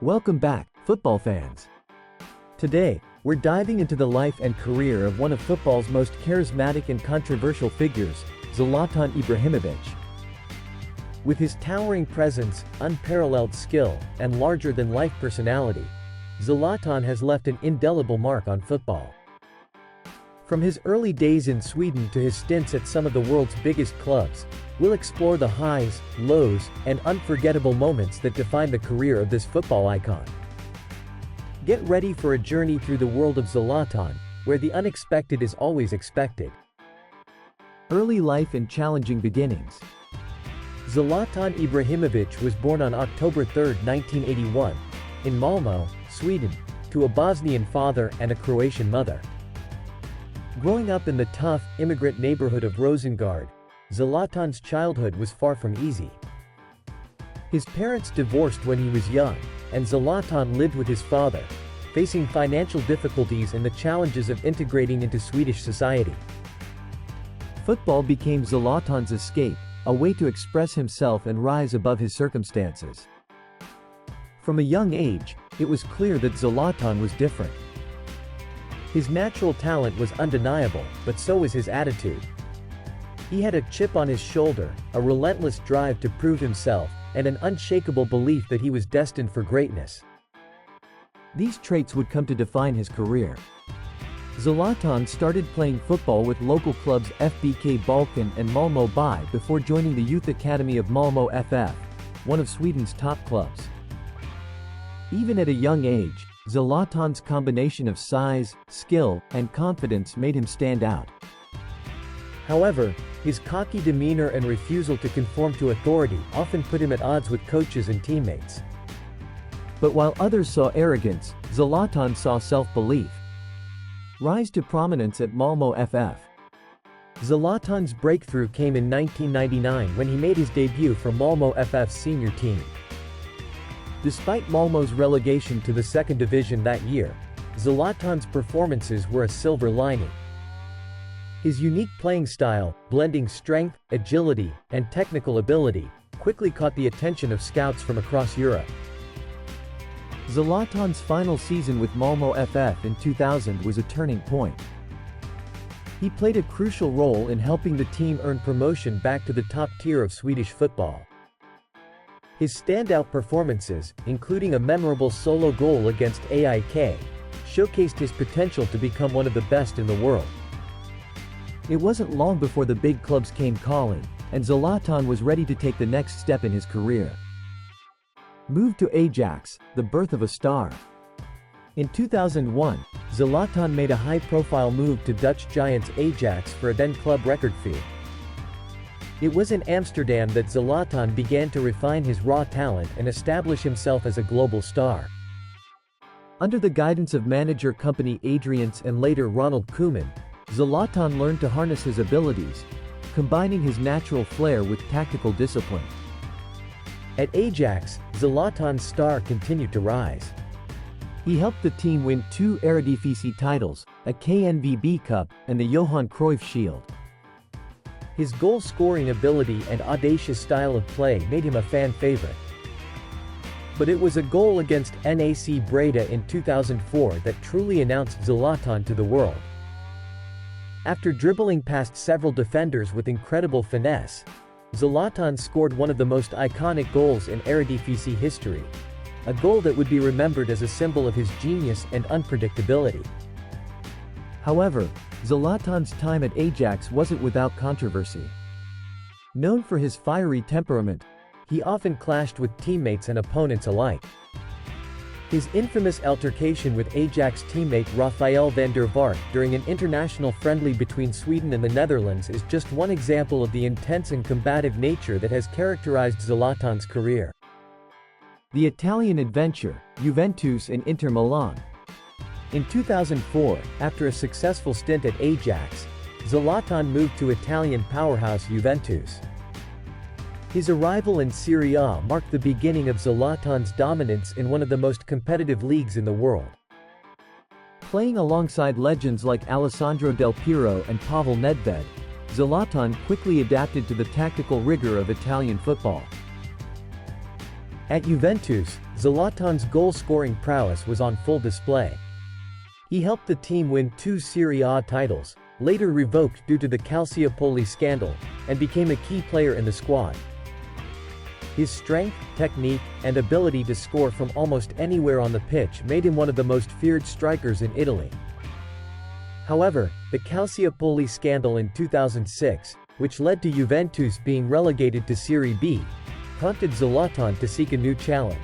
Welcome back, football fans. Today, we're diving into the life and career of one of football's most charismatic and controversial figures, Zlatan Ibrahimović. With his towering presence, unparalleled skill, and larger-than-life personality, Zlatan has left an indelible mark on football. From his early days in Sweden to his stints at some of the world's biggest clubs, we'll explore the highs, lows, and unforgettable moments that define the career of this football icon. Get ready for a journey through the world of Zlatan, where the unexpected is always expected. Early life and challenging beginnings. Zlatan Ibrahimović was born on October 3, 1981, in Malmö, Sweden, to a Bosnian father and a Croatian mother. Growing up in the tough, immigrant neighborhood of Rosengård, Zlatan's childhood was far from easy. His parents divorced when he was young, and Zlatan lived with his father, facing financial difficulties and the challenges of integrating into Swedish society. Football became Zlatan's escape, a way to express himself and rise above his circumstances. From a young age, it was clear that Zlatan was different. His natural talent was undeniable, but so was his attitude. He had a chip on his shoulder, a relentless drive to prove himself, and an unshakable belief that he was destined for greatness. These traits would come to define his career. Zlatan started playing football with local clubs FBK Balkan and Malmö BI before joining the youth academy of Malmö FF, one of Sweden's top clubs. Even at a young age, Zlatan's combination of size, skill, and confidence made him stand out. However, his cocky demeanor and refusal to conform to authority often put him at odds with coaches and teammates. But while others saw arrogance, Zlatan saw self-belief. Rise to prominence at Malmö FF. Zlatan's breakthrough came in 1999 when he made his debut for Malmö FF's senior team. Despite Malmö's relegation to the second division that year, Zlatan's performances were a silver lining. His unique playing style, blending strength, agility, and technical ability, quickly caught the attention of scouts from across Europe. Zlatan's final season with Malmö FF in 2000 was a turning point. He played a crucial role in helping the team earn promotion back to the top tier of Swedish football. His standout performances, including a memorable solo goal against AIK, showcased his potential to become one of the best in the world. It wasn't long before the big clubs came calling, and Zlatan was ready to take the next step in his career. Move to Ajax, the birth of a star. In 2001, Zlatan made a high-profile move to Dutch giants Ajax for a then-club record fee. It was in Amsterdam that Zlatan began to refine his raw talent and establish himself as a global star. Under the guidance of manager company Adriaans and later Ronald Koeman, Zlatan learned to harness his abilities, combining his natural flair with tactical discipline. At Ajax, Zlatan's star continued to rise. He helped the team win 2 Eredivisie titles, a KNVB Cup, and the Johan Cruyff Shield. His goal-scoring ability and audacious style of play made him a fan favorite. But it was a goal against NAC Breda in 2004 that truly announced Zlatan to the world. After dribbling past several defenders with incredible finesse, Zlatan scored one of the most iconic goals in Eredivisie history, a goal that would be remembered as a symbol of his genius and unpredictability. However, Zlatan's time at Ajax wasn't without controversy. Known for his fiery temperament, he often clashed with teammates and opponents alike. His infamous altercation with Ajax teammate Rafael van der Vaart during an international friendly between Sweden and the Netherlands is just one example of the intense and combative nature that has characterized Zlatan's career. The Italian adventure, Juventus and Inter Milan. In 2004, after a successful stint at Ajax, Zlatan moved to Italian powerhouse Juventus. His arrival in Serie A marked the beginning of Zlatan's dominance in one of the most competitive leagues in the world. Playing alongside legends like Alessandro Del Piero and Pavel Nedved, Zlatan quickly adapted to the tactical rigor of Italian football. At Juventus, Zlatan's goal-scoring prowess was on full display. He helped the team win 2 Serie A titles, later revoked due to the Calciopoli scandal, and became a key player in the squad. His strength, technique, and ability to score from almost anywhere on the pitch made him one of the most feared strikers in Italy. However, the Calciopoli scandal in 2006, which led to Juventus being relegated to Serie B, prompted Zlatan to seek a new challenge.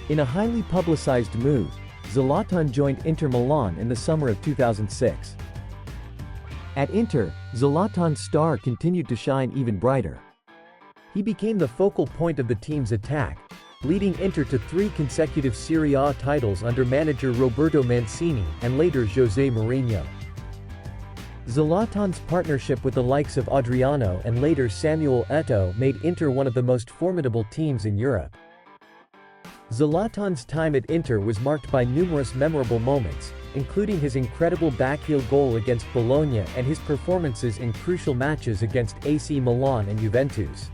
In a highly publicized move, Zlatan joined Inter Milan in the summer of 2006. At Inter, Zlatan's star continued to shine even brighter. He became the focal point of the team's attack, leading Inter to 3 consecutive Serie A titles under manager Roberto Mancini and later José Mourinho. Zlatan's partnership with the likes of Adriano and later Samuel Eto'o made Inter one of the most formidable teams in Europe. Zlatan's time at Inter was marked by numerous memorable moments, including his incredible backheel goal against Bologna and his performances in crucial matches against AC Milan and Juventus.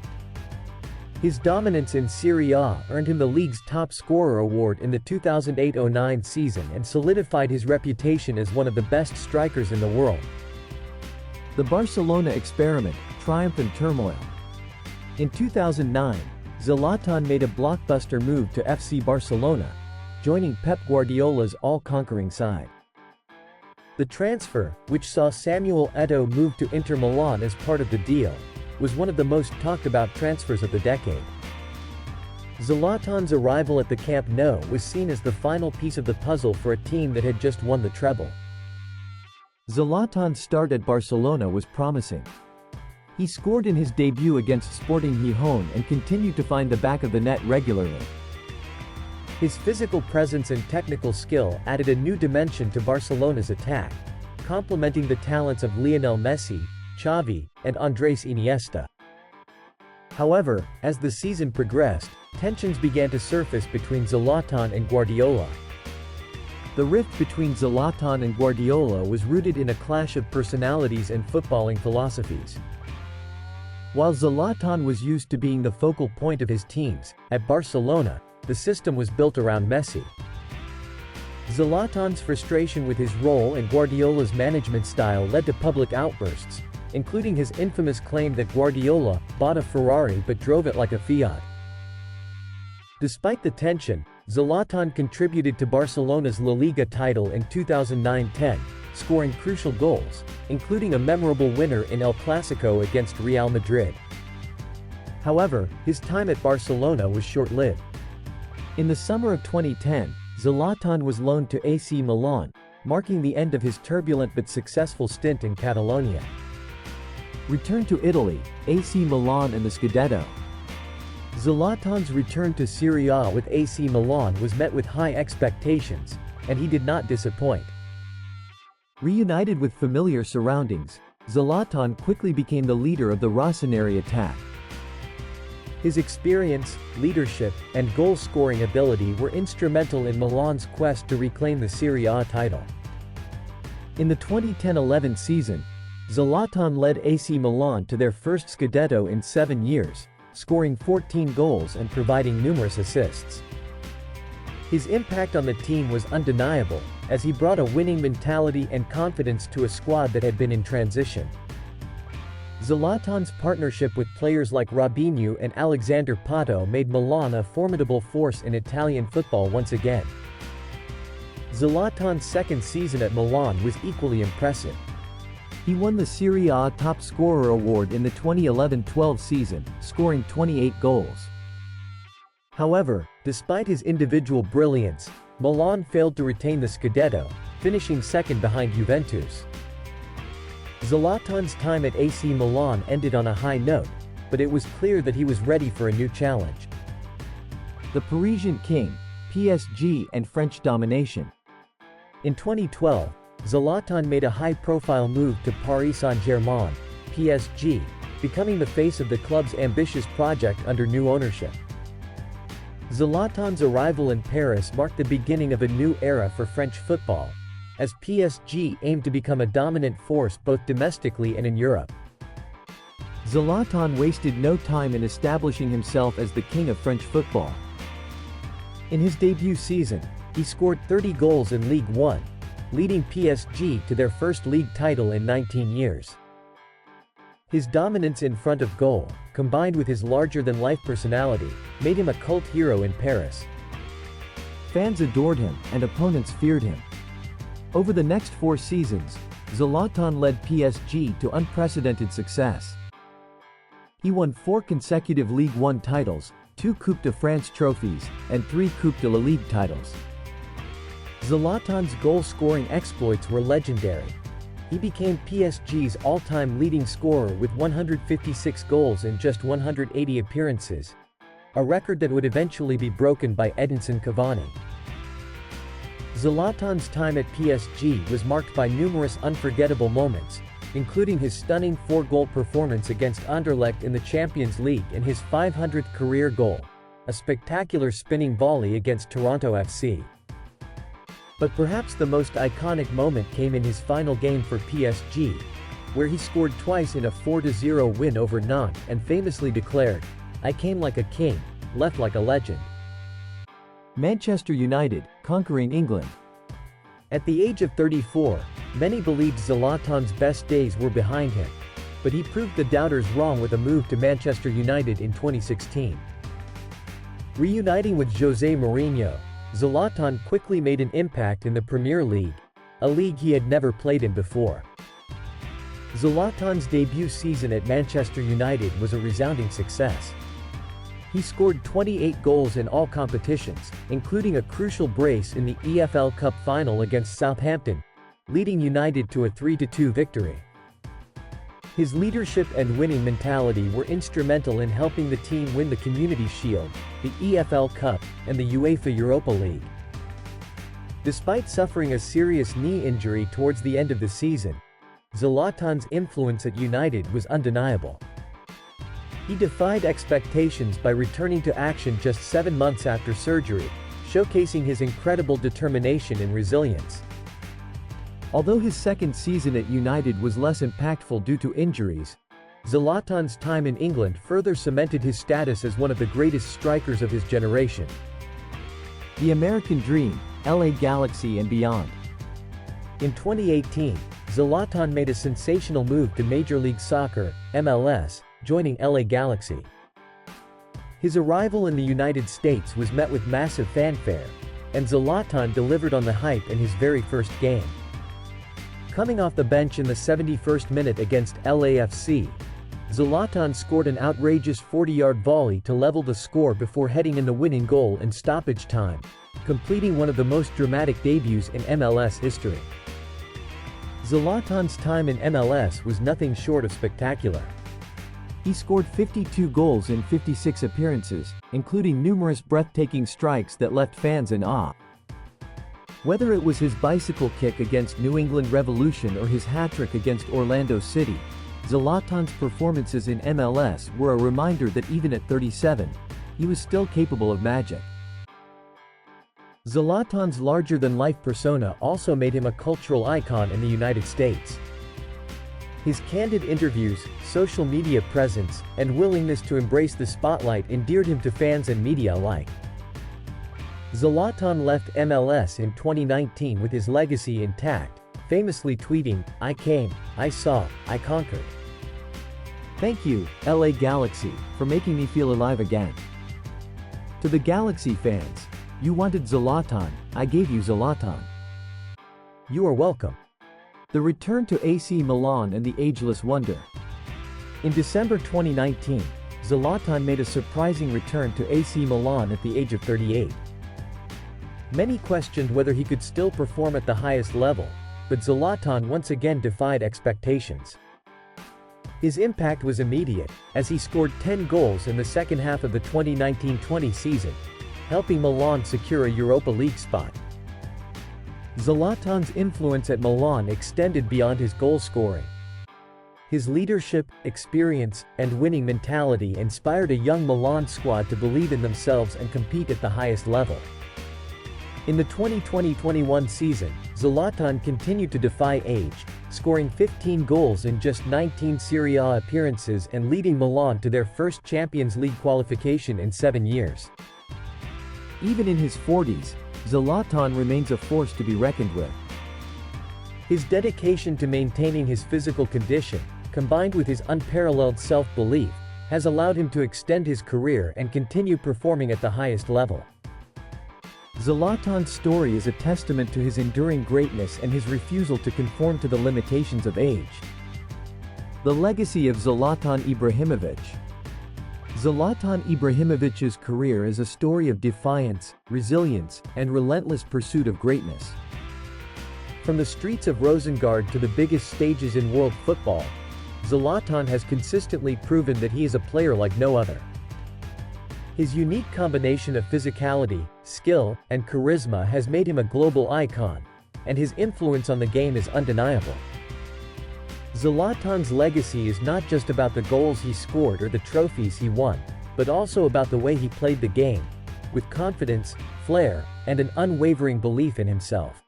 His dominance in Serie A earned him the league's top scorer award in the 2008-09 season and solidified his reputation as one of the best strikers in the world. The Barcelona experiment, triumph and turmoil. In 2009, Zlatan made a blockbuster move to FC Barcelona, joining Pep Guardiola's all-conquering side. The transfer, which saw Samuel Eto'o move to Inter Milan as part of the deal, was one of the most talked-about transfers of the decade. Zlatan's arrival at the Camp Nou was seen as the final piece of the puzzle for a team that had just won the treble. Zlatan's start at Barcelona was promising. He scored in his debut against Sporting Gijón and continued to find the back of the net regularly. His physical presence and technical skill added a new dimension to Barcelona's attack, complementing the talents of Lionel Messi, Xavi, and Andrés Iniesta. However, as the season progressed, tensions began to surface between Zlatan and Guardiola. The rift between Zlatan and Guardiola was rooted in a clash of personalities and footballing philosophies. While Zlatan was used to being the focal point of his teams, at Barcelona, the system was built around Messi. Zlatan's frustration with his role and Guardiola's management style led to public outbursts, including his infamous claim that Guardiola bought a Ferrari but drove it like a Fiat. Despite the tension, Zlatan contributed to Barcelona's La Liga title in 2009-10, scoring crucial goals, including a memorable winner in El Clasico against Real Madrid. However, his time at Barcelona was short-lived. In the summer of 2010, Zlatan was loaned to AC Milan, marking the end of his turbulent but successful stint in Catalonia. Return to Italy, AC Milan and the Scudetto. Zlatan's return to Serie A with AC Milan was met with high expectations, and he did not disappoint. Reunited with familiar surroundings, Zlatan quickly became the leader of the Rossoneri attack. His experience, leadership, and goal-scoring ability were instrumental in Milan's quest to reclaim the Serie A title. In the 2010-11 season, Zlatan led AC Milan to their first Scudetto in 7 years, scoring 14 goals and providing numerous assists. His impact on the team was undeniable, as he brought a winning mentality and confidence to a squad that had been in transition. Zlatan's partnership with players like Robinho and Alexander Pato made Milan a formidable force in Italian football once again. Zlatan's second season at Milan was equally impressive. He won the Serie A top scorer award in the 2011-12 season, scoring 28 goals. However, despite his individual brilliance, Milan failed to retain the Scudetto, finishing second behind Juventus. Zlatan's time at AC Milan ended on a high note, but it was clear that he was ready for a new challenge. The Parisian King, PSG and French domination. In 2012, Zlatan made a high-profile move to Paris Saint-Germain, PSG, becoming the face of the club's ambitious project under new ownership. Zlatan's arrival in Paris marked the beginning of a new era for French football, as PSG aimed to become a dominant force both domestically and in Europe. Zlatan wasted no time in establishing himself as the king of French football. In his debut season, he scored 30 goals in Ligue 1, leading PSG to their first league title in 19 years. His dominance in front of goal, combined with his larger-than-life personality, made him a cult hero in Paris. Fans adored him, and opponents feared him. Over the next 4 seasons, Zlatan led PSG to unprecedented success. He won 4 consecutive Ligue 1 titles, 2 Coupe de France trophies, and 3 Coupe de la Ligue titles. Zlatan's goal-scoring exploits were legendary. He became PSG's all-time leading scorer with 156 goals in just 180 appearances, a record that would eventually be broken by Edinson Cavani. Zlatan's time at PSG was marked by numerous unforgettable moments, including his stunning 4-goal performance against Anderlecht in the Champions League and his 500th career goal, a spectacular spinning volley against Toronto FC. But perhaps the most iconic moment came in his final game for PSG, where he scored twice in a 4-0 win over Nantes and famously declared, "I came like a king, left like a legend." Manchester United, conquering England. At the age of 34, many believed Zlatan's best days were behind him, but he proved the doubters wrong with a move to Manchester United in 2016. Reuniting with José Mourinho, Zlatan quickly made an impact in the Premier League, a league he had never played in before. Zlatan's debut season at Manchester United was a resounding success. He scored 28 goals in all competitions, including a crucial brace in the EFL Cup final against Southampton, leading United to a 3-2 victory. His leadership and winning mentality were instrumental in helping the team win the Community Shield, the EFL Cup, and the UEFA Europa League. Despite suffering a serious knee injury towards the end of the season, Zlatan's influence at United was undeniable. He defied expectations by returning to action just 7 months after surgery, showcasing his incredible determination and resilience. Although his second season at United was less impactful due to injuries, Zlatan's time in England further cemented his status as one of the greatest strikers of his generation. The American Dream, LA Galaxy and beyond. In 2018, Zlatan made a sensational move to Major League Soccer, MLS, joining LA Galaxy. His arrival in the United States was met with massive fanfare, and Zlatan delivered on the hype in his very first game. Coming off the bench in the 71st minute against LAFC, Zlatan scored an outrageous 40-yard volley to level the score before heading in the winning goal in stoppage time, completing one of the most dramatic debuts in MLS history. Zlatan's time in MLS was nothing short of spectacular. He scored 52 goals in 56 appearances, including numerous breathtaking strikes that left fans in awe. Whether it was his bicycle kick against New England Revolution or his hat-trick against Orlando City, Zlatan's performances in MLS were a reminder that even at 37, he was still capable of magic. Zlatan's larger-than-life persona also made him a cultural icon in the United States. His candid interviews, social media presence, and willingness to embrace the spotlight endeared him to fans and media alike. Zlatan left MLS in 2019 with his legacy intact, famously tweeting, "I came, I saw, I conquered. Thank you, LA Galaxy, for making me feel alive again." To the Galaxy fans, you wanted Zlatan, I gave you Zlatan. You are welcome. The return to AC Milan and the ageless wonder. In December 2019, Zlatan made a surprising return to AC Milan at the age of 38. Many questioned whether he could still perform at the highest level, but Zlatan once again defied expectations. His impact was immediate, as he scored 10 goals in the second half of the 2019-20 season, helping Milan secure a Europa League spot. Zlatan's influence at Milan extended beyond his goal scoring. His leadership, experience, and winning mentality inspired a young Milan squad to believe in themselves and compete at the highest level. In the 2020-21 season, Zlatan continued to defy age, scoring 15 goals in just 19 Serie A appearances and leading Milan to their first Champions League qualification in 7 years. Even in his 40s, Zlatan remains a force to be reckoned with. His dedication to maintaining his physical condition, combined with his unparalleled self-belief, has allowed him to extend his career and continue performing at the highest level. Zlatan's story is a testament to his enduring greatness and his refusal to conform to the limitations of age. The legacy of Zlatan Ibrahimović. Zlatan Ibrahimovic's career is a story of defiance, resilience, and relentless pursuit of greatness. From the streets of Rosengard to the biggest stages in world football, Zlatan has consistently proven that he is a player like no other. His unique combination of physicality, skill, and charisma has made him a global icon, and his influence on the game is undeniable. Zlatan's legacy is not just about the goals he scored or the trophies he won, but also about the way he played the game, with confidence, flair, and an unwavering belief in himself.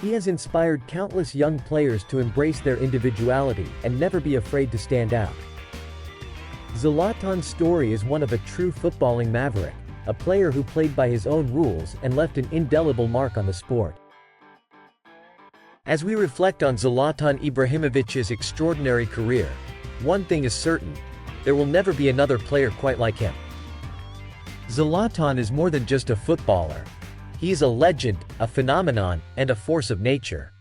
He has inspired countless young players to embrace their individuality and never be afraid to stand out. Zlatan's story is one of a true footballing maverick, a player who played by his own rules and left an indelible mark on the sport. As we reflect on Zlatan Ibrahimovic's extraordinary career, one thing is certain: there will never be another player quite like him. Zlatan is more than just a footballer. He is a legend, a phenomenon, and a force of nature.